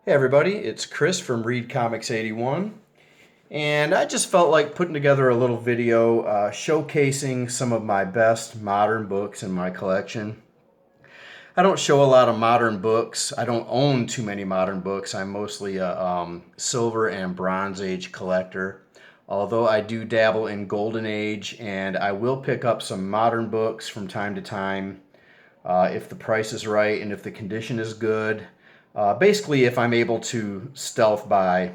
Hey everybody, it's Chris from Read Comics 81, and I just felt like putting together a little video showcasing some of my best modern books in my collection. I don't show a lot of modern books. I don't own too many modern books. I'm mostly a Silver and Bronze Age collector, although I do dabble in Golden Age, and I will pick up some modern books from time to time if the price is right and if the condition is good. Basically, if I'm able to stealth buy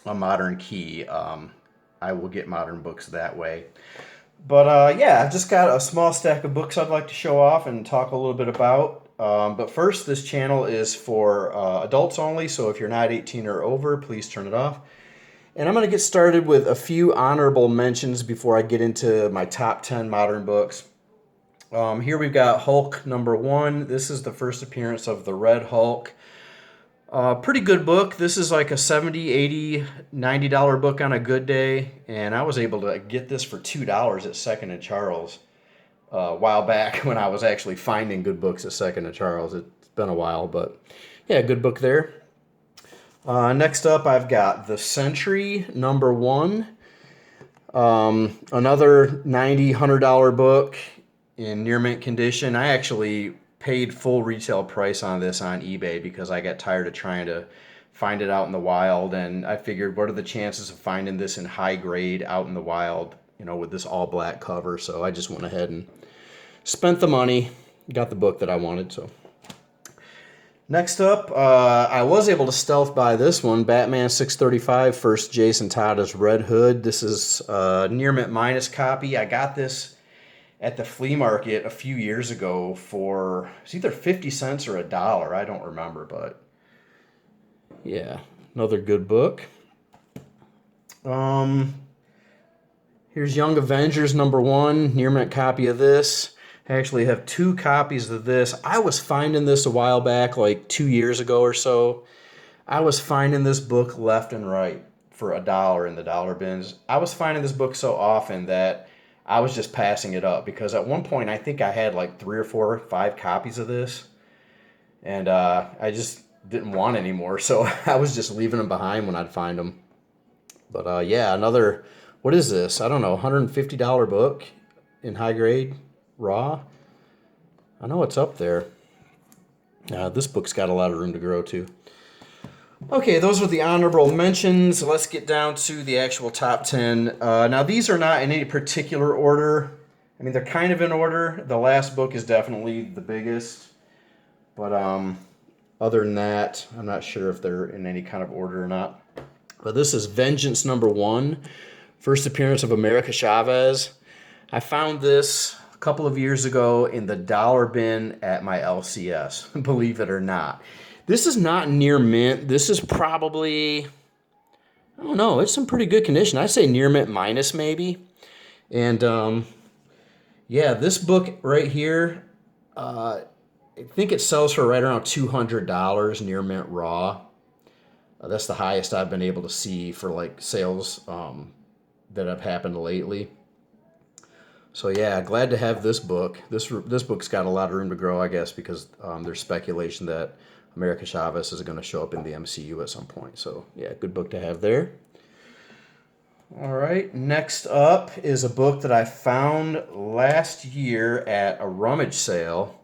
a modern key, I will get modern books that way. But yeah, I've just got a small stack of books I'd like to show off and talk a little bit about. But first, this channel is for adults only, so if you're not 18 or over, please turn it off. And I'm going to get started with a few honorable mentions before I get into my top 10 modern books. Here we've got Hulk #1. This is the first appearance of the Red Hulk. Pretty good book. This is like a $70, $80, $90 book on a good day, and I was able to get this for $2 at Second and Charles a while back when I was actually finding good books at Second and Charles. It's been a while, but yeah, good book there. Next up, I've got The Sentry #1. Another $90, $100 book in near mint condition. I actually paid full retail price on this on eBay because I got tired of trying to find it out in the wild, and I figured what are the chances of finding this in high grade out in the wild, with this all black cover. So I just went ahead and spent the money, got the book that I wanted. So next up, I was able to stealth buy this one, Batman 635, first Jason Todd as Red Hood. This is a near mint minus copy. I got this at the flea market a few years ago for it's either 50 cents or $1. I don't remember, but yeah, another good book. Here's Young Avengers #1, near mint copy of this. I actually have two copies of this. I was finding this a while back, like 2 years ago or so. I was finding this book left and right for $1 in the dollar bins. I was finding this book so often that I was just passing it up because at one point I think I had like 3 or 4 or 5 copies of this, and I just didn't want any more, so I was just leaving them behind when I'd find them. But yeah, another, what is this? I don't know, $150 book in high grade raw. I know it's up there. This book's got a lot of room to grow too. Okay, those are the honorable mentions. Let's get down to the actual top 10. Now, these are not in any particular order. I mean, they're kind of in order. The last book is definitely the biggest. But other than that, I'm not sure if they're in any kind of order or not. But this is Vengeance #1, first appearance of America Chavez. I found this a couple of years ago in the dollar bin at my LCS, believe it or not. This is not near mint. This is probably, I don't know, it's some pretty good condition. I'd say near mint minus maybe. And yeah, this book right here, I think it sells for right around $200 near mint raw. That's the highest I've been able to see for like sales that have happened lately. So yeah, glad to have this book. This book's got a lot of room to grow, I guess, because there's speculation that America Chavez is going to show up in the MCU at some point. So yeah, good book to have there. All right, next up is a book that I found last year at a rummage sale,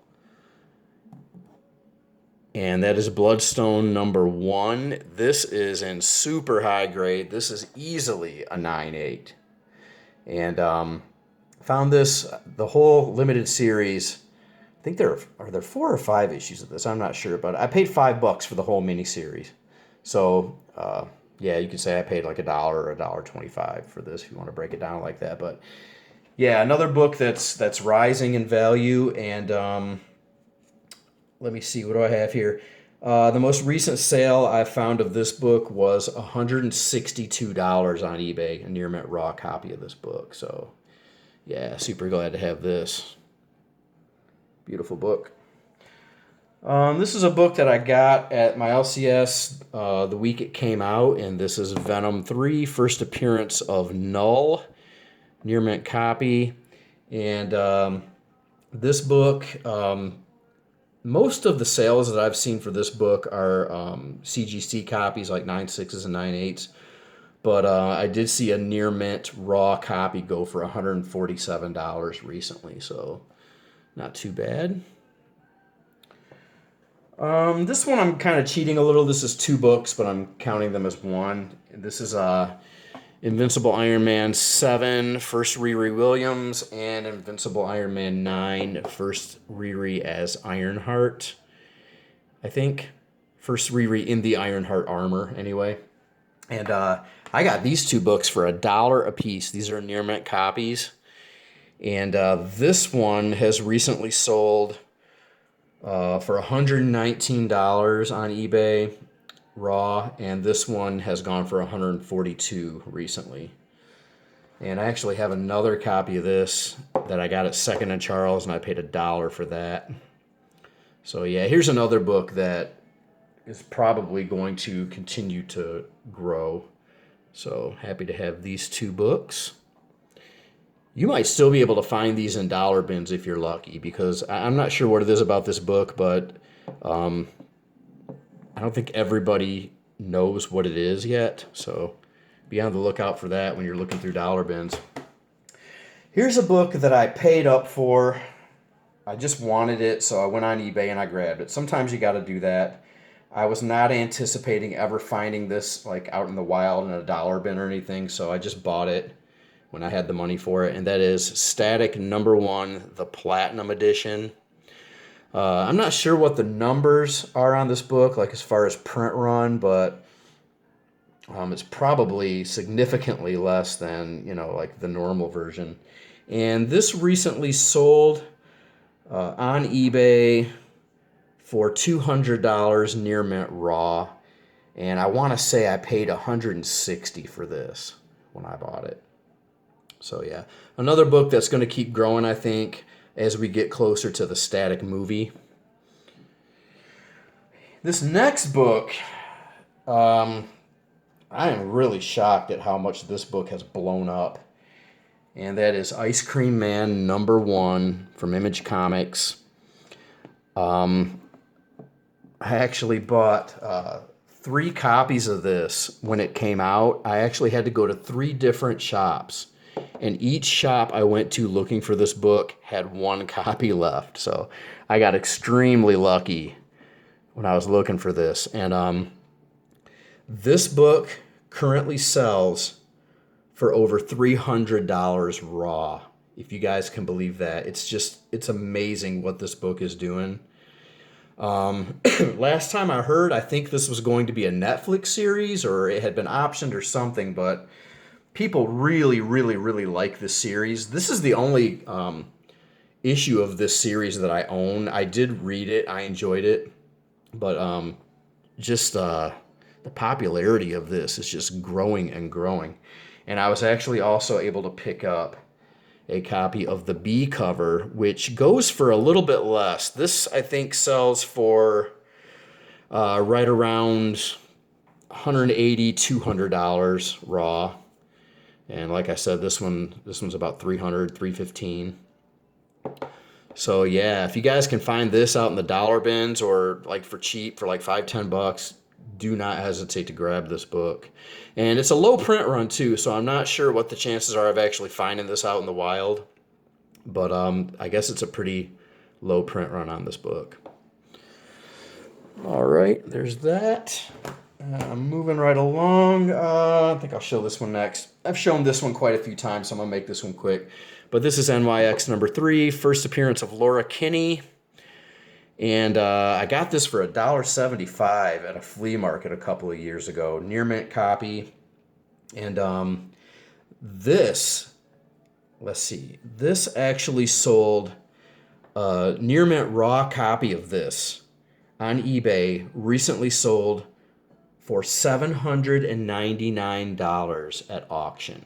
and that is Bloodstone #1. This is in super high grade. This is easily a 9.8. And found this, the whole limited series. I think there are 4 or 5 issues of this. I'm not sure, but I paid $5 for the whole miniseries. So yeah, you could say I paid like $1 or $1.25 for this if you want to break it down like that. But yeah, another book that's rising in value. And let me see, what do I have here? The most recent sale I found of this book was $162 on eBay, a near mint raw copy of this book. So yeah, super glad to have this. Beautiful book. This is a book that I got at my LCS the week it came out, and this is Venom 3, first appearance of Null, near mint copy. And this book, most of the sales that I've seen for this book are CGC copies, like 9.6s and 9.8s. But I did see a near mint raw copy go for $147 recently, so not too bad. This one I'm kind of cheating a little. This is 2 books, but I'm counting them as one. This is Invincible Iron Man 7, first Riri Williams, and Invincible Iron Man 9, first Riri as Ironheart. I think. First Riri in the Ironheart armor, anyway. And I got these 2 books for $1 a piece. These are near mint copies. And this one has recently sold for $119 on eBay raw, and this one has gone for $142 recently. And I actually have another copy of this that I got at Second and Charles, and I paid $1 for that. So yeah, here's another book that is probably going to continue to grow. So happy to have these 2 books. You might still be able to find these in dollar bins if you're lucky, because I'm not sure what it is about this book, but I don't think everybody knows what it is yet. So be on the lookout for that when you're looking through dollar bins. Here's a book that I paid up for. I just wanted it, so I went on eBay and I grabbed it. Sometimes you got to do that. I was not anticipating ever finding this like out in the wild in a dollar bin or anything, so I just bought it when I had the money for it, and that is Static #1, the Platinum Edition. I'm not sure what the numbers are on this book, like as far as print run, but it's probably significantly less than, like the normal version. And this recently sold on eBay for $200 near mint raw, and I want to say I paid $160 for this when I bought it. So yeah, another book that's going to keep growing, I think, as we get closer to the Static movie. This next book, I am really shocked at how much this book has blown up, and that is Ice Cream Man #1 from Image Comics. I actually bought 3 copies of this when it came out. I actually had to go to 3 different shops, and each shop I went to looking for this book had 1 copy left. So I got extremely lucky when I was looking for this. And this book currently sells for over $300 raw, if you guys can believe that. It's amazing what this book is doing. Last time I heard, I think this was going to be a Netflix series, or it had been optioned or something, but people really, really, really like this series. This is the only issue of this series that I own. I did read it. I enjoyed it. But the popularity of this is just growing and growing. And I was actually also able to pick up a copy of the B cover, which goes for a little bit less. This, I think, sells for right around $180, $200 raw. And like I said, this one's about $300, $315. So yeah, if you guys can find this out in the dollar bins or like for cheap, for like $5-10, do not hesitate to grab this book. And it's a low print run too, so I'm not sure what the chances are of actually finding this out in the wild. But I guess it's a pretty low print run on this book. All right, there's that. I'm moving right along. I think I'll show this one next. I've shown this one quite a few times, so I'm going to make this one quick. But this is NYX #3, first appearance of Laura Kinney. And I got this for $1.75 at a flea market a couple of years ago. Near mint copy. And this actually sold a near mint raw copy of this on eBay, recently sold for $799 at auction.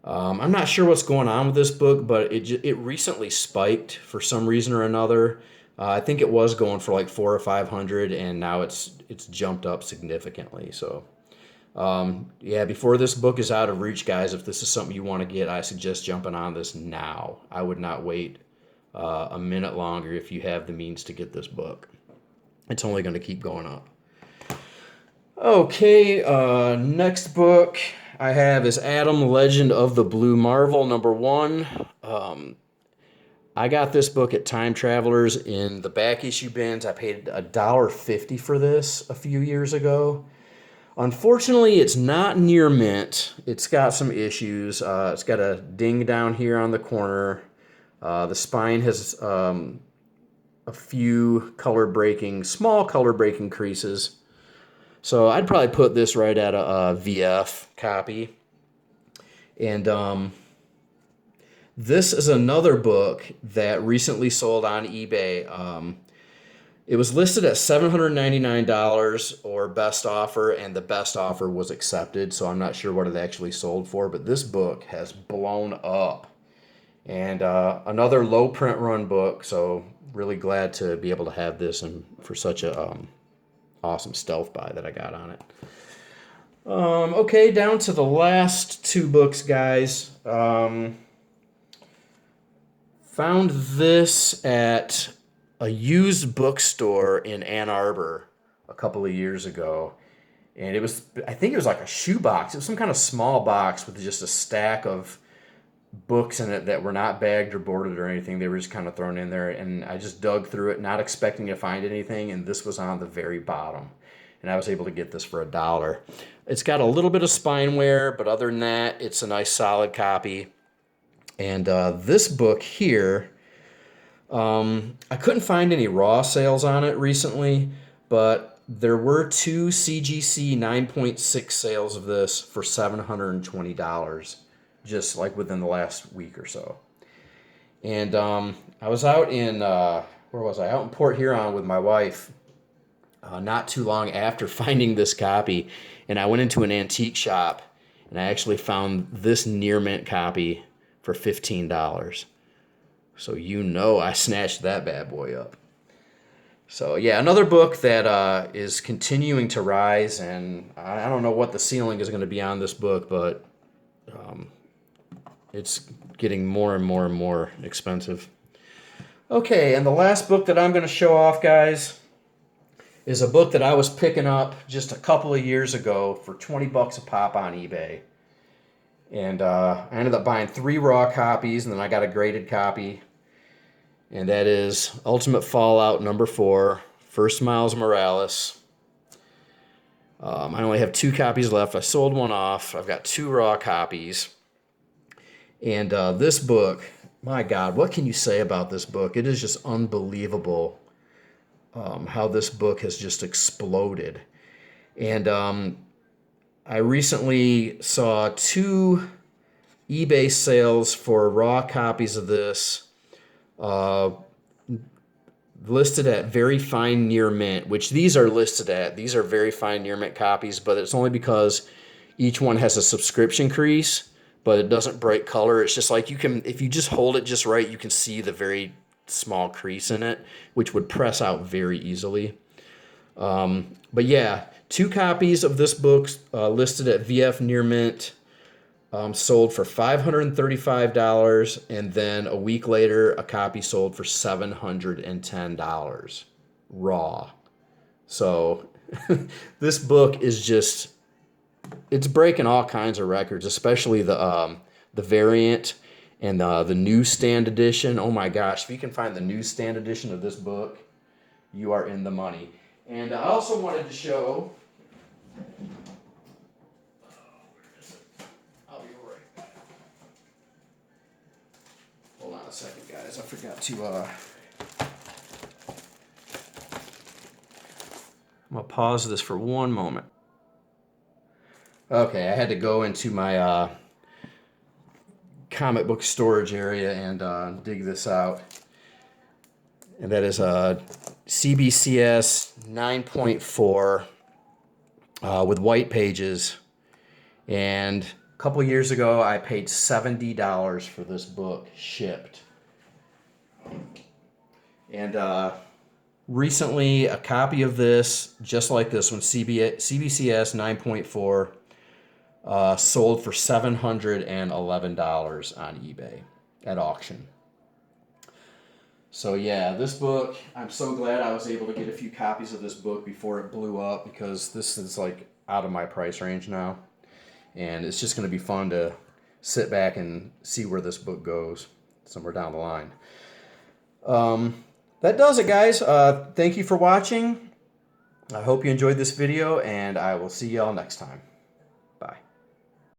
I'm not sure what's going on with this book, but it recently spiked for some reason or another. I think it was going for like $400 or $500, and now it's jumped up significantly. So, yeah, before this book is out of reach, guys, if this is something you want to get, I suggest jumping on this now. I would not wait a minute longer if you have the means to get this book. It's only going to keep going up. Okay, next book I have is Adam, Legend of the Blue Marvel, #1. I got this book at Time Travelers in the back issue bins. I paid $1.50 for this a few years ago. Unfortunately, it's not near mint. It's got some issues. It's got a ding down here on the corner. The spine has a few small color breaking creases. So I'd probably put this right at a VF copy. And this is another book that recently sold on eBay. It was listed at $799 or best offer, and the best offer was accepted, so I'm not sure what it actually sold for, but this book has blown up. And another low print run book, so really glad to be able to have this and for such a awesome stealth buy that I got on it. Okay, down to the last two books, guys. Found this at a used bookstore in Ann Arbor a couple of years ago. And I think it was like a shoebox. It was some kind of small box with just a stack of books in it that were not bagged or boarded or anything. They were just kind of thrown in there. And I just dug through it, not expecting to find anything. And this was on the very bottom. And I was able to get this for $1. It's got a little bit of spine wear, but other than that, it's a nice solid copy. And this book here, I couldn't find any raw sales on it recently, but there were two CGC 9.6 sales of this for $720, just like within the last week or so. And I was out in, where was I? Out in Port Huron with my wife not too long after finding this copy. And I went into an antique shop, and I actually found this near mint copy for $15. So I snatched that bad boy up. So yeah, another book that is continuing to rise, and I don't know what the ceiling is going to be on this book, but it's getting more and more and more expensive. Okay, and the last book that I'm going to show off, guys, is a book that I was picking up just a couple of years ago for $20 a pop on eBay. And I ended up buying 3 raw copies, and then I got a graded copy. And that is Ultimate Fallout #4, First Miles Morales. I only have 2 copies left. I sold one off. I've got 2 raw copies. And this book, my God, what can you say about this book? It is just unbelievable how this book has just exploded. And I recently saw 2 eBay sales for raw copies of this listed at very fine near mint, which these are listed at. These are very fine near mint copies, but it's only because each one has a subscription crease, but it doesn't break color. It's just like if you just hold it just right, you can see the very small crease in it, which would press out very easily. But yeah, 2 copies of this book listed at VF Near Mint sold for $535, and then a week later, a copy sold for $710 raw. So this book is it's breaking all kinds of records, especially the variant and the newsstand edition. Oh my gosh, if you can find the newsstand edition of this book, you are in the money. And I also wanted to show, where is it? I'll be right back. Hold on a second, guys. I forgot to, I'm going to pause this for one moment. Okay, I had to go into my comic book storage area and dig this out. And that is a CBCS 9.4 with white pages. And a couple years ago, I paid $70 for this book shipped. And recently, a copy of this, just like this one, CBCS 9.4, sold for $711 on eBay at auction. So yeah, this book, I'm so glad I was able to get a few copies of this book before it blew up, because this is like out of my price range now. And it's just going to be fun to sit back and see where this book goes somewhere down the line. That does it, guys. Thank you for watching. I hope you enjoyed this video, and I will see y'all next time.